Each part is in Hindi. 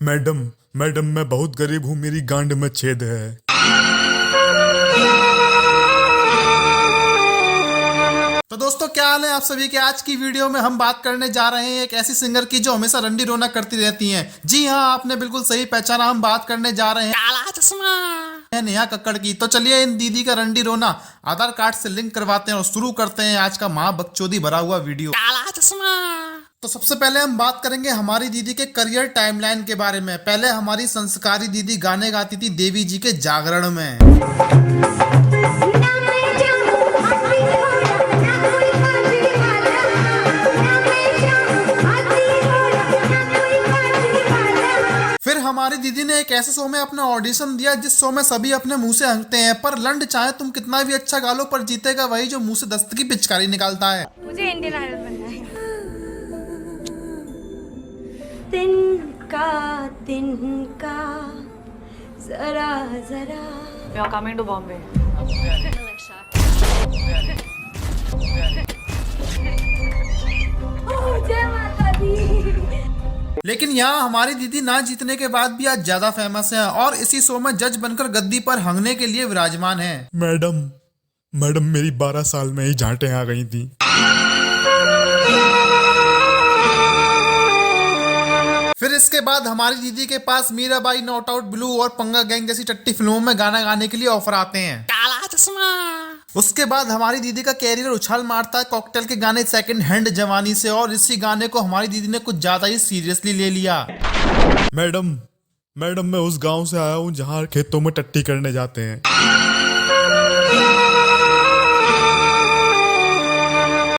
मैडम मैडम मैं बहुत गरीब हूँ, मेरी गांड में छेद है। तो दोस्तों क्या हाल है आप सभी के। आज की वीडियो में हम बात करने जा रहे हैं एक ऐसी सिंगर की जो हमेशा रंडी रोना करती रहती हैं। जी हाँ, आपने बिल्कुल सही पहचाना, हम बात करने जा रहे हैं काला चश्मा नेहा कक्कड़ की। तो चलिए इन दीदी का रंडी रोना आधार कार्ड से लिंक करवाते हैं और शुरू करते हैं आज का माँ बकचोदी भरा हुआ वीडियो काला चश्मा। तो सबसे पहले हम बात करेंगे हमारी दीदी के करियर टाइमलाइन के बारे में। पहले हमारी संस्कारी दीदी गाने गाती थी देवी जी के जागरण में। फिर हमारी दीदी ने एक ऐसे शो में अपना ऑडिशन दिया जिस शो में सभी अपने मुंह से हंसते हैं, पर लंड चाहे तुम कितना भी अच्छा गा लो, पर जीतेगा वही जो मुंह से दस्त की पिचकारी निकालता है। मुझे इंडियन आइडल बनना है। तिनका जरा जरा We are coming to Bombay. जय माता दी। लेकिन यहाँ हमारी दीदी ना जीतने के बाद भी आज ज्यादा फेमस है और इसी शो में जज बनकर गद्दी पर हंगने के लिए विराजमान है। मैडम मैडम मेरी 12 साल में ही झांटें आ गई थी। फिर इसके बाद हमारी दीदी के पास मीराबाई, नॉट आउट ब्लू और पंगा गैंग जैसी टट्टी फिल्मों में गाना गाने के लिए ऑफर आते हैं काला चश्मा। उसके बाद हमारी दीदी का कैरियर उछाल मारता है कॉकटेल के गाने सेकंड हैंड जवानी से, और इसी गाने को हमारी दीदी ने कुछ ज्यादा ही सीरियसली ले लिया। मैडम मैडम मैं उस गांव से आया हूँ जहाँ खेतों में टट्टी करने जाते हैं।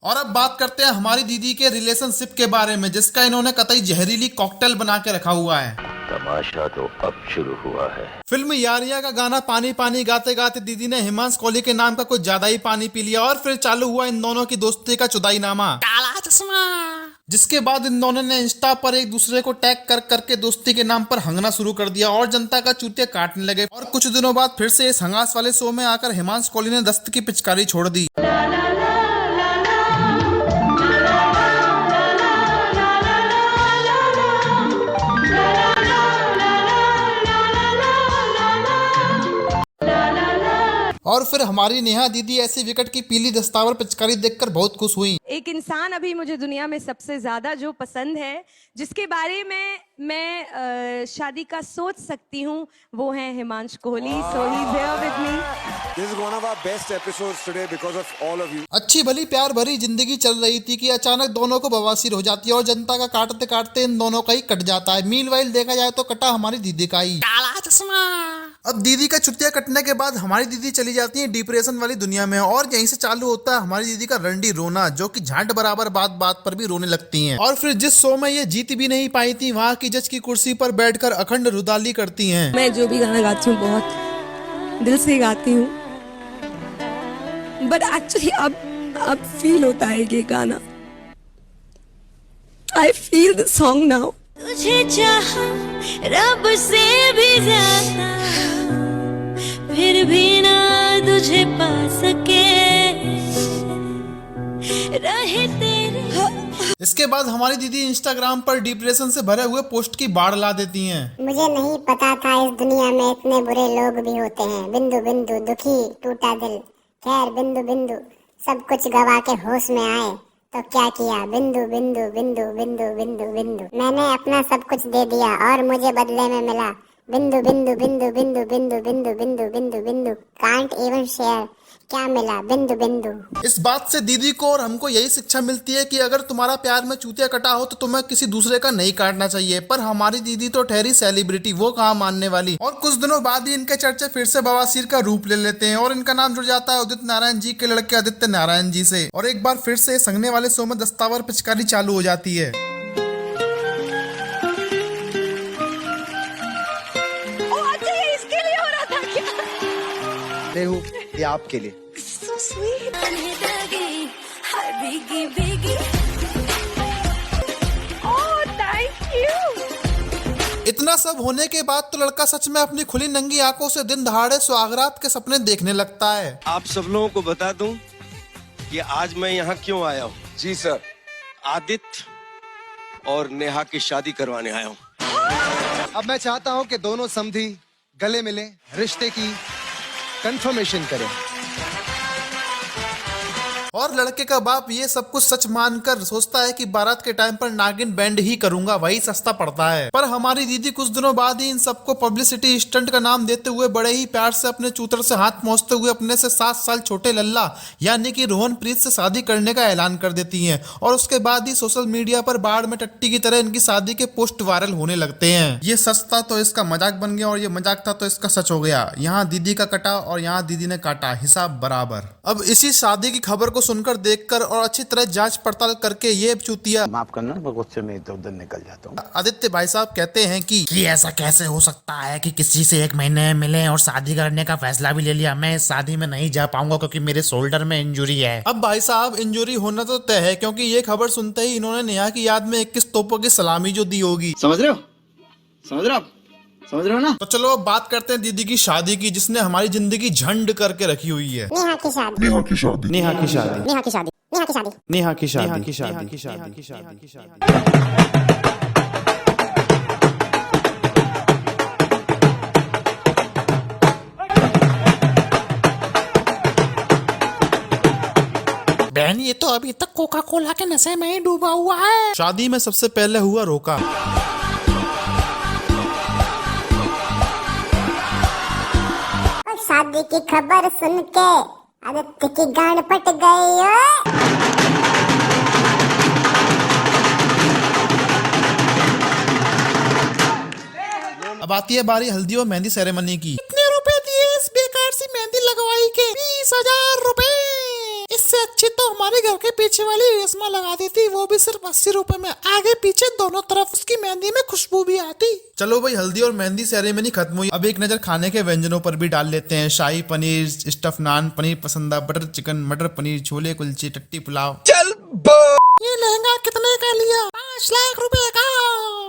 और अब बात करते हैं हमारी दीदी के रिलेशनशिप के बारे में, जिसका इन्होंने कतई जहरीली कॉकटेल बना के रखा हुआ है। तमाशा तो अब शुरू हुआ है। फिल्म यारिया का गाना पानी पानी गाते गाते दीदी ने हिमांश कोहली के नाम का कुछ ज्यादा ही पानी पी लिया और फिर चालू हुआ इन दोनों की दोस्ती का चुदाई नामा काला चश्मा। जिसके बाद इन दोनों ने इंस्टा पर एक दूसरे को टैग कर करके दोस्ती के नाम पर हंगना शुरू कर दिया और जनता का चूतिया काटने लगे। और कुछ दिनों बाद फिर से इस हंगास वाले शो में आकर हिमांश कोहली ने दस्त की पिचकारी छोड़ दी। और फिर हमारी नेहा दीदी ऐसी विकेट की पीली दस्तावर पिचकारी देखकर बहुत खुश हुई। एक इंसान अभी मुझे दुनिया में सबसे ज्यादा जो पसंद है, जिसके बारे में मैं शादी का सोच सकती हूँ, वो है Himansh Kohli. So he is here with me. This is one of our best episodes today because of all of you. अच्छी भली प्यार भरी जिंदगी चल रही थी कि अचानक दोनों को बवासीर हो जाती है और जनता का काटते काटते इन दोनों का ही कट जाता है। मीनवाइल देखा जाए तो कटा हमारी दीदी का ही काला चश्मा। अब दीदी का चुतिया कटने के बाद हमारी दीदी चली जाती है डिप्रेशन वाली दुनिया में और यहीं से चालू होता है हमारी दीदी का रंडी रोना, जो कि झांट बराबर बात बात पर भी रोने लगती हैं। और फिर जिस शो में ये जीत भी नहीं पाई थी, वहाँ की जज की कुर्सी पर बैठकर अखंड रुदाली करती हैं। मैं जो भी गाना गाती हूँ बहुत दिल से गाती हूँ, बट एक्चुअली अब फील होता है ये गाना। I feel the song now. तुझे चाहा रब से भी ज्यादा, फिर भी ना तुझे पा सके, रहे तेरे। इसके बाद हमारी दीदी इंस्टाग्राम पर डिप्रेशन से भरे हुए पोस्ट की बाढ़ ला देती हैं। मुझे नहीं पता था इस दुनिया में इतने बुरे लोग भी होते हैं। बिंदु बिंदु दुखी टूटा दिल, खैर बिंदु बिंदु सब कुछ गवा के होश में आए तो क्या किया। बिंदु बिंदु बिंदु बिंदु बिंदु बिंदु मैंने अपना सब कुछ दे दिया और मुझे बदले में मिला बिंदु बिंदु बिंदु बिंदु बिंदु बिंदु बिंदु बिंदु बिंदु कांट इवन शेयर, क्या मिला बिंदु बिंदु। इस बात से दीदी को और हमको यही शिक्षा मिलती है कि अगर तुम्हारा प्यार में चूतिया कटा हो तो तुम्हें किसी दूसरे का नहीं काटना चाहिए। पर हमारी दीदी तो ठहरी सेलिब्रिटी, वो कहाँ मानने वाली। और कुछ दिनों बाद ही इनके चर्चे फिर से बवासीर का रूप ले लेते हैं और इनका नाम जुड़ जाता है उदित नारायण जी के लड़के आदित्य नारायण जी से। और एक बार फिर से संगने वाले शो में दस्तावर पिचकारी चालू हो जाती है। ये आपके लिए। So sweet. भीगी भीगी। Oh thank you. इतना सब होने के बाद तो लड़का सच में अपनी खुली नंगी आंखों से दिन दहाड़े सुहागरात के सपने देखने लगता है। आप सब लोगों को बता दूं कि आज मैं यहाँ क्यों आया हूँ। जी सर। आदित्य और नेहा की शादी करवाने आया हूँ। अब मैं चाहता हूं कि दोनों समधी गले मिलें, रिश्ते की कंफर्मेशन करें। और लड़के का बाप ये सब कुछ सच मानकर सोचता है कि बारात के टाइम पर नागिन बैंड ही करूंगा, वही सस्ता पड़ता है। पर हमारी दीदी कुछ दिनों बाद ही इन सबको पब्लिसिटी स्टंट का नाम देते हुए बड़े ही प्यार से अपने चूतर से हाथ मोचते हुए अपने से 7 साल छोटे लल्ला यानी कि रोहन प्रीत से शादी करने का ऐलान कर देती हैं। और उसके बाद ही सोशल मीडिया पर बाढ़ में टट्टी की तरह इनकी शादी के पोस्ट वायरल होने लगते हैं। ये सच था तो इसका मजाक बन गया और ये मजाक था तो इसका सच हो गया। यहाँ दीदी का कटा और यहाँ दीदी ने काटा, हिसाब बराबर। अब इसी शादी की खबर को सुनकर, देखकर और अच्छी तरह जांच पड़ताल करके ये चूतिया, माफ करना मैं गुस्से में इधर उधर निकल जाता हूँ। आदित्य भाई साहब कहते हैं कि ऐसा कैसे हो सकता है कि किसी से 1 महीने मिले और शादी करने का फैसला भी ले लिया। मैं इस शादी में नहीं जा पाऊंगा क्योंकि मेरे शोल्डर में इंजुरी है। अब भाई साहब इंजुरी होना तो तय है, क्योंकि ये खबर सुनते ही इन्होंने नेहा की याद में 21 तोपों की सलामी जो दी होगी। समझ रहे हो ना? तो चलो अब बात करते हैं दीदी की शादी की, जिसने हमारी जिंदगी झंड करके रखी हुई है। नेहा की शादी, नेहा की शादी, नेहा की शादी, नेहा की शादी, नेहा की शादी, नेहा की शादी, नेहा की शादी, नेहा की शादी, नेहा की शादी, नेहा की शादी। बहन ये तो अभी तक कोका कोला के नशे में ही डूबा हुआ है। शादी में सबसे पहले हुआ रोका। और शादी की खबर सुन के आदित्य की गांड फट गई। अब आती है बारी हल्दी और मेहंदी सेरेमनी की। कितने रुपए दिए इस बेकार सी मेहंदी लगवाई के? 20,000 रुपए। इससे अच्छी तो हमारे घर के पीछे वाली रेशमा लगा देती, वो भी सिर्फ 80 रुपए में। आगे पीछे दोनों तरफ उसकी मेहंदी में खुशबू भी आती। चलो भाई हल्दी और मेहंदी सेरेमनी खत्म हुई। अब एक नजर खाने के व्यंजनों पर भी डाल लेते हैं। शाही पनीर, स्टफ नान, पनीर पसंदा, बटर चिकन, मटर पनीर, छोले कुलचे, टट्टी पुलाव। ये लहंगा कितने का लिया? 5 लाख रुपए का।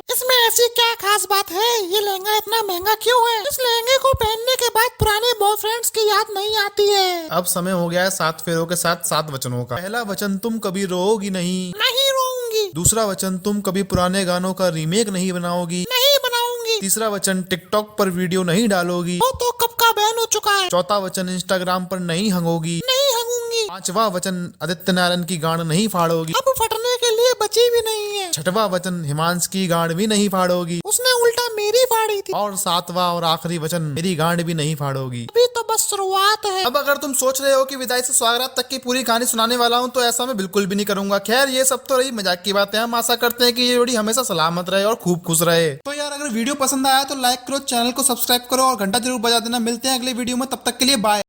इसमें ऐसी क्या खास बात है? ये लहंगा इतना महंगा क्यों है? इस लहंगे को पहनने के बाद पुराने बॉयफ्रेंड्स की याद नहीं आती है। अब समय हो गया है 7 फेरों के साथ 7 वचनों का। पहला वचन, तुम कभी रोओगी नहीं। नहीं रोऊंगी। दूसरा वचन, तुम कभी पुराने गानों का रीमेक नहीं बनाओगी। नहीं बनाऊंगी। तीसरा वचन, टिकटॉक पर वीडियो नहीं डालोगी। वो तो कब का बैन हो चुका है। चौथा वचन, इंस्टाग्राम पर नहीं हंगोगी। नहीं हंगूंगी। पांचवा वचन, आदित्य नारायण की गांड नहीं फाड़ोगी। अब फटने के लिए बची भी नहीं है। छठवा वचन, हिमांश की गांड भी नहीं फाड़ोगी। उसने उल्टा मेरी फाड़ी थी। और 7वां और आखिरी वचन, मेरी गांड भी नहीं फाड़ोगी। अभी तो बस शुरुआत है। अब अगर तुम सोच रहे हो कि विदाई से स्वागत तक की पूरी कहानी सुनाने वाला हूं, तो ऐसा मैं बिल्कुल भी नहीं करूंगा। खैर ये सब तो रही मजाक की बातें। हम आशा करते हैं कि ये जोड़ी हमेशा सलामत रहे और खूब खुश रहे। तो यार अगर वीडियो पसंद आया तो लाइक करो, चैनल को सब्सक्राइब करो और घंटा जरूर बजा देना। मिलते हैं अगले वीडियो में, तब तक के लिए बाय।